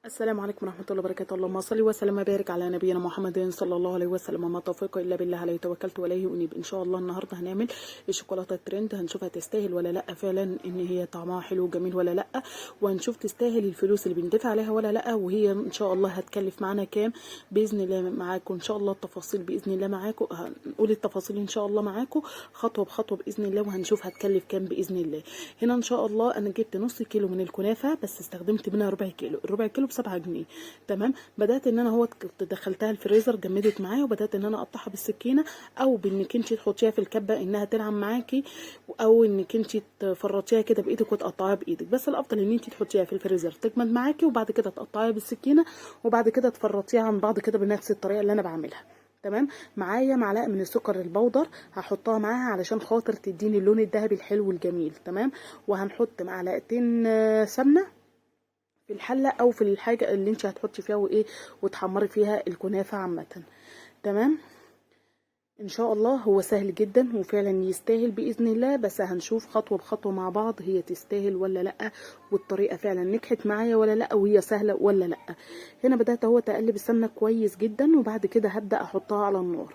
السلام عليكم ورحمة الله وبركاته. اللهم صل وسلم وبارك على نبينا محمد صلى الله عليه وسلم. ما توفيق إلا بالله، عليه توكلت وإليه أنيب. إن شاء الله النهاردة هنعمل الشوكولاتة الترند، هنشوفها تستاهل ولا لأ، فعلا إن هي طعمها حلو وجميل ولا لأ، وهنشوف تستاهل الفلوس اللي بندفع عليها ولا لأ، وهي إن شاء الله هتكلف معانا كام بإذن الله. معاكم إن شاء الله التفاصيل بإذن الله، معاكم هنقول التفاصيل إن شاء الله معاكم خطوة بخطوة بإذن الله، وهنشوف هتكلف كام بإذن الله. هنا إن شاء الله أنا جبت نص كيلو من الكنافة، بس استخدمت منها ربع كيلو. الربع كيلو ب7 جنيه. تمام. بدات ان انا كنت دخلتها الفريزر، جمدت معايا، وبدات ان انا اقطعها بالسكينه، او بانك انت تحطيها في الكبه انها تنعم معاكي، او انك انت تفرطيها كده بايدك وتقطعيها بايدك. بس الافضل ان انت تحطيها في الفريزر تجمد معاكي، وبعد كده تقطعيها بالسكينه، وبعد كده تفرطيها عن بعض كده بنفس الطريقه اللي انا بعملها. تمام. معايا معلقه من السكر البودر هحطها معاها علشان خاطر تديني اللون الذهبي الحلو الجميل. تمام. وهنحط معلقتين سمنه في الحله او في الحاجه اللي انت هتحطي فيها وتحمري فيها الكنافه عامه. تمام. ان شاء الله هو سهل جدا وفعلا يستاهل باذن الله، بس هنشوف خطوه بخطوه مع بعض هي تستاهل ولا لا، والطريقه فعلا نجحت معايا ولا لا، وهي سهله ولا لا. هنا بدات اقلب السمنه كويس جدا، وبعد كده هبدا احطها على النار.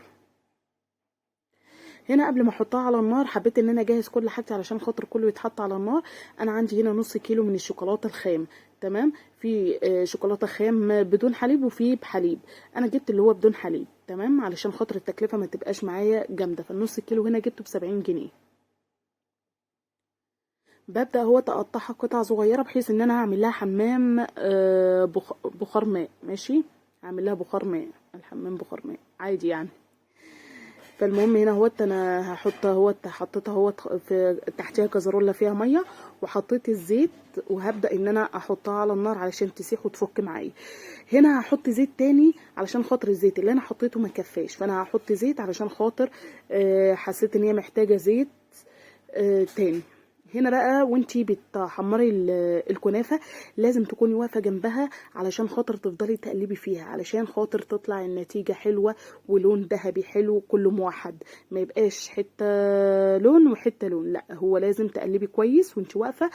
هنا قبل ما احطها على النار حبيت ان انا اجهز كل حاجتي علشان خاطر كله يتحط على النار. انا عندي هنا نص كيلو من الشوكولاته الخام. تمام. في شوكولاته خام بدون حليب وفي بحليب. انا جبت اللي هو بدون حليب. تمام. علشان خاطر التكلفه ما تبقاش معايا جامده، فالنص كيلو هنا جبته ب70 جنيه. ببدا اقطعها قطع صغيره بحيث ان انا هعمل لها حمام بخار ماء. ماشي. هعمل لها بخار ماء، الحمام بخار ماء عادي يعني. فالمهم هنا انا هحط حطيت في تحتيها كزرولة فيها ميه، وحطيت الزيت، وهبدا ان انا احطها على النار علشان تسيح وتفك معايا. هنا هحط زيت تاني علشان خاطر الزيت اللي انا حطيته ما كفاش، فانا هحط زيت علشان خاطر حسيت ان هي محتاجه زيت تاني. هنا بقى وانتي بتحمري الكنافه لازم تكوني واقفه جنبها علشان خاطر تفضلي تقلبي فيها، علشان خاطر تطلع النتيجه حلوه ولون ذهبي حلو كله موحد، ما يبقاش حته لون وحته لون، لا هو لازم تقلبي كويس وانتي واقفه.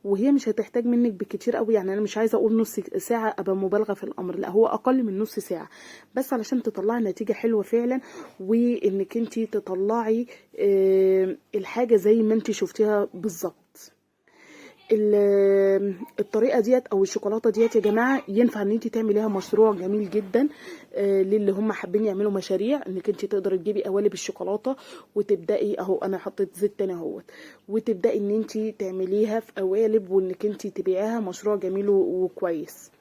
وهي مش هتحتاج منك بكتير قوي، يعني انا مش عايزه اقول نص ساعه ابقى مبالغه في الامر، لا هو اقل من نص ساعه، بس علشان تطلعي نتيجه حلوه فعلا، وانك انتي تطلعي الحاجه زي ما انتي شفتيها بالظبط. الطريقه ديت او الشوكولاته ديت يا جماعه ينفع ان انت تعمليها مشروع جميل جدا للي هم حابين يعملوا مشاريع، انك انت تقدري تجيبي قوالب الشوكولاته وتبداي اهو. انا حطيت زيت تاني اهوت، وتبداي ان انت تعمليها في قوالب، وانك انت تبيعيها مشروع جميل وكويس.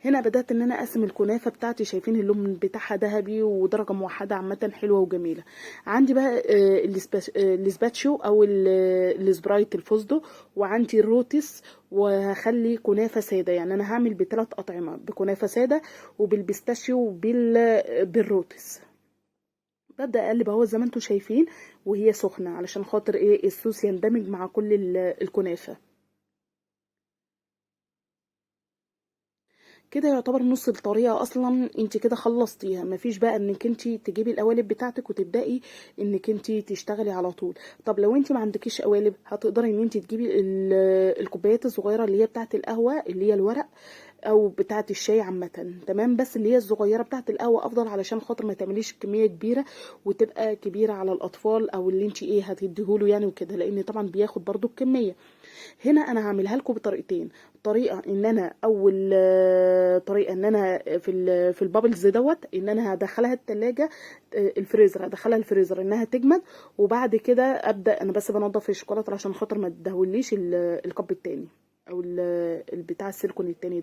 هنا بدأت ان انا اقسم الكنافة بتاعتي، شايفين اللون بتاعها ذهبي ودرجة موحدة عامة حلوة وجميلة. عندي بقى الاسباتشو او السبرايت الفستق، وعندي الروتس، وهخلي كنافة سادة. يعني انا هعمل ب3 اطعمة، بكنافة سادة وبالبيستاشيو بالروتس. ببدأ اقلب اهو زي ما انتم شايفين وهي سخنة، علشان خاطر الصوص يندمج مع كل الكنافة. كده يعتبر نص الطريقه اصلا انت كده خلصتيها، مفيش بقى انك انت تجيبي القوالب بتاعتك وتبداي انك انت تشتغلي على طول. طب لو انت ما عندكيش قوالب هتقدري ان انت تجيبي الكوبايات الصغيره اللي هي بتاعه القهوه، اللي هي الورق، او بتاعه الشاي عامه. تمام. بس اللي هي الصغيره بتاعه القهوه افضل، علشان خاطر ما تعمليش كميه كبيره وتبقى كبيره على الاطفال او اللي انت هتديهوله يعني وكده، لان طبعا بياخد برضو الكميه. هنا انا هعملها لكم بطريقتين. طريقه ان انا اول طريقه ان انا في البابلز ان انا هدخلها التلاجة، الفريزر، هدخلها الفريزر انها تجمد، وبعد كده ابدا انا بس بنضف الشوكولاته عشان خاطر ما تدهوليش الكب التاني، او بتاع السيليكون التاني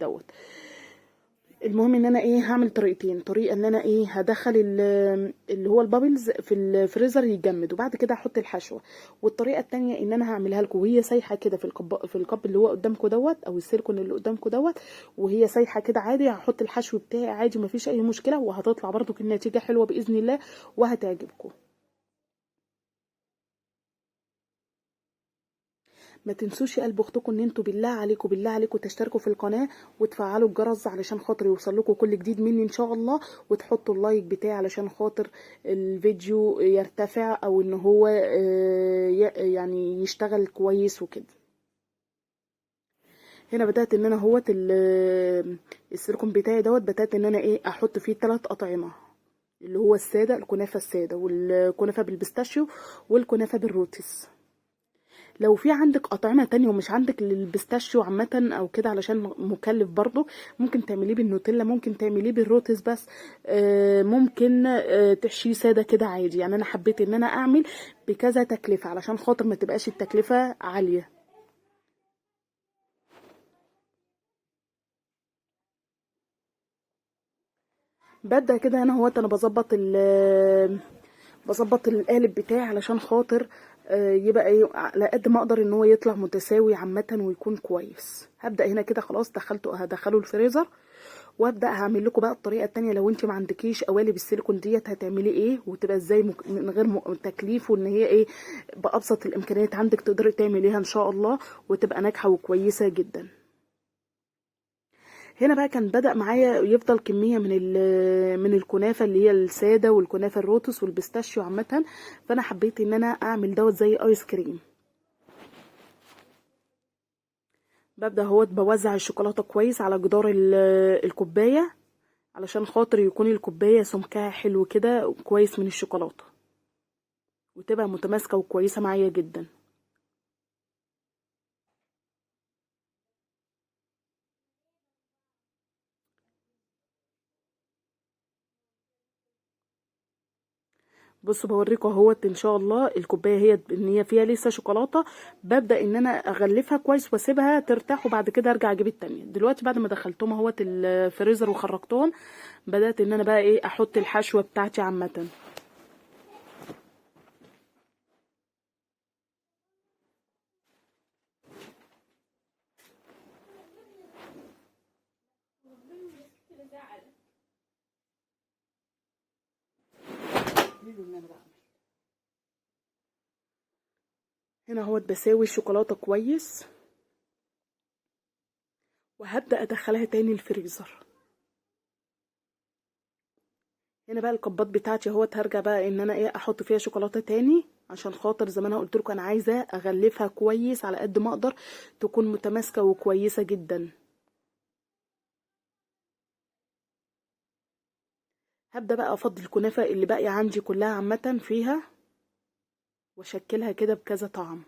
المهم ان انا هعمل طريقتين. طريقه ان انا هدخل اللي هو البابلز في الفريزر يجمد، وبعد كده احط الحشوه. والطريقه التانية ان انا هعملها لكم وهي سايحه كده في الكب اللي هو قدامكم او السيليكون اللي قدامكم وهي سايحه كده عادي، هحط الحشو بتاعي عادي مفيش اي مشكله، وهتطلع برضو النتيجه حلوه باذن الله وهتعجبكم. ما تنسوش يا قلب اختكم ان انتوا بالله عليكم بالله عليكم تشتركوا في القناه وتفعلوا الجرس علشان خاطر يوصل لكم كل جديد مني ان شاء الله، وتحطوا اللايك بتاعي علشان خاطر الفيديو يرتفع، او ان هو يعني يشتغل كويس وكده. هنا بدات ان انا هوت السيليكون بتاعي دوت، بدات ان انا ايه احط فيه 3 اطعمه، اللي هو الساده، الكنافه الساده، والكنافه بالبيستاشيو، والكنافه بالروتس. لو في عندك اطعمه تانية ومش عندك للبيستاشيو عامه او كده علشان مكلف برضو، ممكن تعمليه بالنوتيلا، ممكن تعمليه بالروتس بس. ممكن تحشيه ساده كده عادي. يعني انا حبيت ان انا اعمل بكذا تكلفه علشان خاطر ما تبقاش التكلفه عاليه. ببدأ كده انا هوت انا بظبط القالب بتاعي علشان خاطر يبقى ايه على قد ما اقدر ان هو يطلع متساوي عامه ويكون كويس. هبدأ هنا كده خلاص هدخله الفريزر، وابدا هعمل لكم بقى الطريقه التانية. لو انت ما عندكيش قوالب السيليكون ديت هتعملي ايه وتبقى ازاي من غير تكليف، وان هي ايه بابسط الامكانيات عندك تقدري تعمليها ان شاء الله وتبقى ناجحه وكويسه جدا. هنا بقى كان بدأ معايا يفضل كمية من الكنافة اللي هي السادة والكنافة الروتس والبيستاشيو عامة، فأنا حبيت إن أنا أعمل دوت زي آيس كريم. ببدأ اهوت بوزع الشوكولاتة كويس على جدار الكوباية علشان خاطر يكون الكوباية سمكها حلو كده كويس من الشوكولاتة، وتبقى متماسكة وكويسة معايا جدا. بصوا بوريكم اهوت ان شاء الله الكوبايه هي ان هي فيها لسه شوكولاته، ببدا ان انا اغلفها كويس واسيبها ترتاح، وبعد كده ارجع اجيب التانية. دلوقتي بعد ما دخلتهم اهوت الفريزر وخرجتهم، بدات ان انا بقى ايه احط الحشوه بتاعتي عامه. هنا اهوت بساوي الشوكولاته كويس، وهبدا ادخلها تاني الفريزر. هنا بقى الكبات بتاعتي اهوت هرجع بقى ان انا ايه احط فيها شوكولاته تاني عشان خاطر زي ما انا قلت لكم انا عايزه اغلفها كويس على قد ما اقدر تكون متماسكه وكويسه جدا. هبدا بقى افضي الكنافه اللي باقيه عندي كلها عامه فيها واشكلها كده بكذا طعم.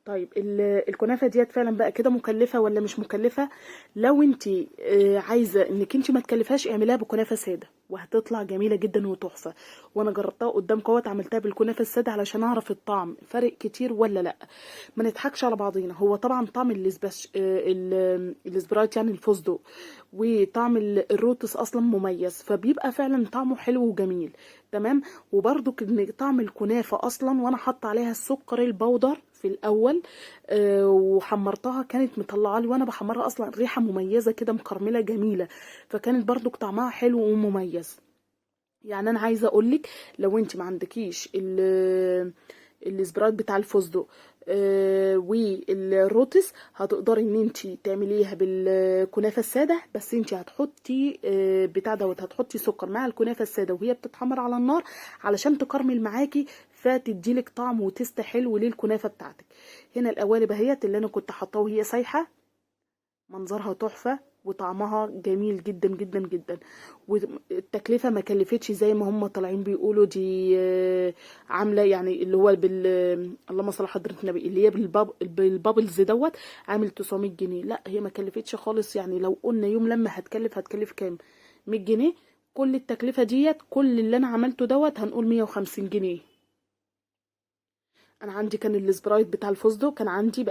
طيب الكنافه ديت فعلا بقى كده مكلفه ولا مش مكلفه؟ لو انت عايزه انك انت ما تكلفهاش اعمليها بكنافه ساده وهتطلع جميله جدا وتحفه. وانا جربتها قدامكم اهوت، عملتها بالكنافه الساده علشان اعرف الطعم فرق كتير ولا لا. ما نضحكش على بعضينا، هو طبعا طعم السبرايت يعني الفستق وطعم الروتس اصلا مميز، فبيبقى فعلا طعمه حلو وجميل. تمام. وبرده ان طعم الكنافه اصلا وانا حاطه عليها السكر البودر في الاول وحمرتها، كانت مطلعه لي وانا بحمرها اصلا ريحه مميزه كده مكرمله جميله، فكانت برضو طعمها حلو ومميز. يعني انا عايزه اقولك لو انت ما عندكيش السبرايت بتاع الفستق والروتس، هتقدري ان انت تعمليها بالكنافه الساده، بس انت هتحطي بتاع دوت هتحطي سكر مع الكنافه الساده وهي بتتحمر على النار علشان تكرمل معاكي، فتديلك طعم وتست حلو للكنافه بتاعتك. هنا القوالب اهيت اللي انا كنت حاطاها وهي سايحه، منظرها تحفة وطعمها جميل جدا جدا جدا. والتكلفة ما كلفتش زي ما هم طالعين بيقولوا دي عاملة يعني اللي هو اللهم صل على حضرة النبي اللي هي بالبابلز دوت عامل 900 جنيه. لا هي ما كلفتش خالص. يعني لو قلنا يوم لما هتكلف كام؟ 100 جنيه. كل التكلفة ديت كل اللي انا عملته دوت هنقول 150 جنيه. انا عندي كان السبرايت بتاع الفستق كان عندي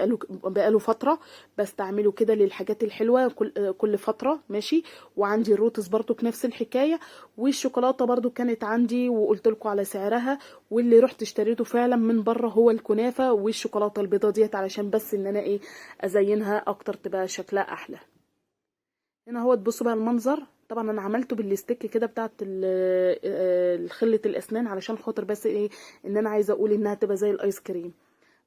بقاله فتره بستعمله كده للحاجات الحلوه كل فتره ماشي. وعندي الروتس برضو نفس الحكايه، والشوكولاته برضو كانت عندي وقلت لكم على سعرها. واللي رحت اشتريته فعلا من بره هو الكنافه والشوكولاته البيضه ديت علشان بس ان انا ايه ازينها اكتر تبقى شكلها احلى. هنا هو تبصوا بقى المنظر. طبعا انا عملته بالستيك كده بتاعت خلة الاسنان علشان خاطر بس ايه ان انا عايزه اقول انها تبقى زي الايس كريم.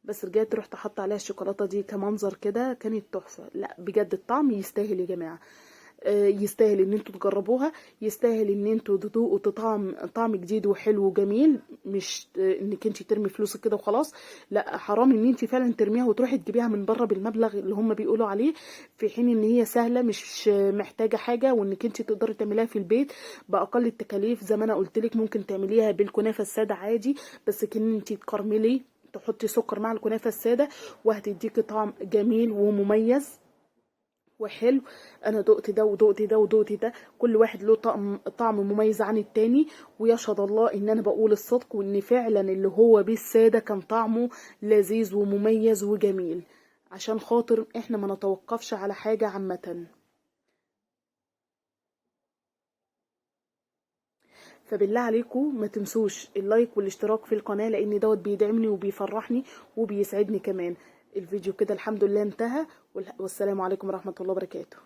بس رجعت رحت حاطه عليها الشوكولاته دي كمنظر كده كانت تحفه. لا بجد الطعم يستاهل يا جماعه. يستاهل ان انتوا تجربوها، يستاهل ان انتوا تذوقوا طعم جديد وحلو وجميل، مش انك انت ترمي فلوسك كده وخلاص. لا، حرام ان انت فعلا ترميها وتروحي تجيبيها من بره بالمبلغ اللي هم بيقولوا عليه، في حين ان هي سهله مش محتاجه حاجه، وانك انت تقدري تعمليها في البيت باقل التكاليف. زي ما انا قلت لك ممكن تعمليها بالكنافه الساده عادي، بس كان انت تكرملي تحطي سكر مع الكنافه الساده، وهتديكي طعم جميل ومميز وحلو. انا دقت ده ودقت ده ودقت ده، كل واحد له طعم مميز عن التاني، ويشهد الله ان انا بقول الصدق، وان فعلا اللي هو بالساده كان طعمه لذيذ ومميز وجميل. عشان خاطر احنا ما نتوقفش على حاجه عامه. فبالله عليكم ما تنسوش اللايك والاشتراك في القناه، لان دوت بيدعمني وبيفرحني وبيسعدني كمان. الفيديو كده الحمد لله انتهى، والسلام عليكم ورحمه الله وبركاته.